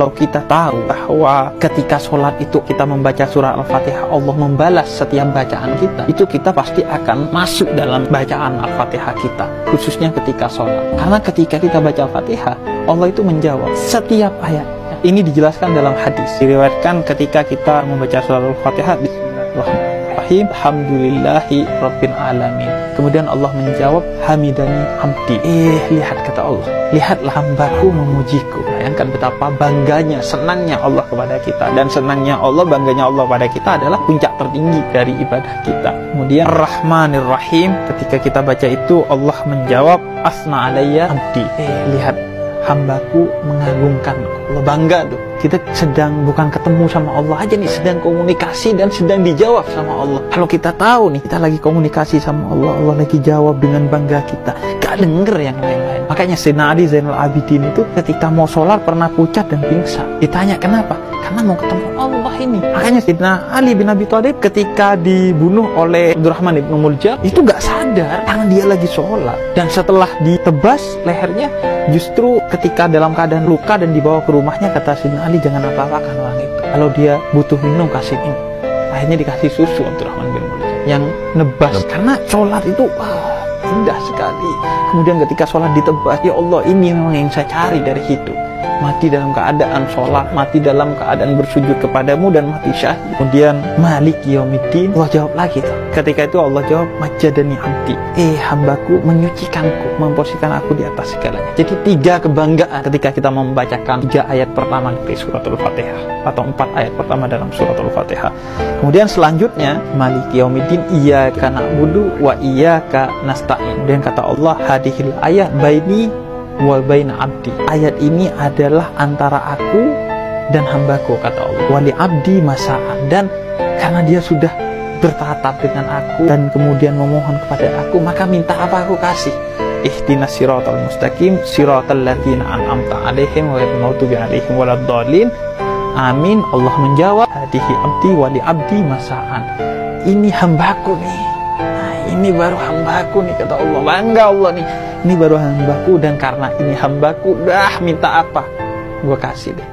kalau kita tahu bahwa ketika sholat itu kita membaca surah Al-Fatihah, Allah membalas setiap bacaan kita, itu kita pasti akan masuk dalam bacaan Al-Fatihah kita, khususnya ketika sholat. Karena ketika kita baca Al-Fatihah, Allah itu menjawab setiap ayat. Ini dijelaskan dalam hadis, diriwayatkan ketika kita membaca surah Al-Fatihah, Bismillahirrahmanirrahim, Alhamdulillahi Rabbil Alamin. Kemudian Allah menjawab, Hamidani Abdi. Lihat kata Allah, lihatlah hambaku memujiku. Bayangkan betapa bangganya, senangnya Allah kepada kita. Dan senangnya Allah, bangganya Allah pada kita adalah puncak tertinggi dari ibadah kita. Kemudian Ar-Rahmanir Rahim, ketika kita baca itu Allah menjawab, Asna alayya abdi. Lihat hambaku mengagungkanku. Allah bangga tuh. Kita sedang bukan ketemu sama Allah aja nih, sedang komunikasi dan sedang dijawab sama Allah. Kalau kita tahu nih, kita lagi komunikasi sama Allah, Allah lagi jawab dengan bangga kita, gak denger yang lain-lain. Makanya Sayyidina Ali Zainal Abidin itu ketika mau sholat pernah pucat dan pingsan. Ditanya kenapa? Karena mau ketemu Allah ini. Makanya Sayyidina Ali bin Abi Thalib ketika dibunuh oleh Abdurrahman ibn Muljam itu gak sadar karena dia lagi sholat. Dan setelah ditebas lehernya, justru ketika dalam keadaan luka dan dibawa ke rumahnya, kata Sayyidina Ali, jangan apa-apakan orang itu. Kalau dia butuh minum, kasih minum. Akhirnya dikasih susu Abdurrahman bin Muljam yang nebas. Karena sholat itu indah sekali. Kemudian ketika sholat ditebas, ya Allah, ini memang yang saya cari dari hidup. Mati dalam keadaan sholat, mati dalam keadaan bersujud kepadamu, dan mati syahid. Kemudian Malik Yaumiddin, Allah jawab lagi tuh. Ketika itu Allah jawab, Majadani Abdi. Hambaku menyucikanku, memposisikan aku di atas segalanya. Jadi 3 kebanggaan ketika kita membacakan 3 ayat pertama dari surat Al-Fatihah, atau 4 ayat pertama dalam surat Al-Fatihah. Kemudian selanjutnya Malik Yaumiddin, Iyyaka na'budu wa iyyaka nasta'in. Dan kata Allah, hadihil ayat baini wa baina abdi. Ayat ini adalah antara aku dan hambaku, kata Allah. Wali abdi masa'an. Dan karena dia sudah bertatap dengan aku dan kemudian memohon kepada aku, maka minta apa aku kasih. Ihdinas siratal mustaqim, siratal ladzina an'amta 'alaihim ghairil maghdubi 'alaihim waladdallin. Amin. Allah menjawab, hadihi abdi wali abdi masa'an. Ini hambaku nih. Ini baru hambaku nih, kata Allah. Bangga Allah nih. Ini baru hambaku, dan karena ini hambaku, minta apa? Gue kasih deh.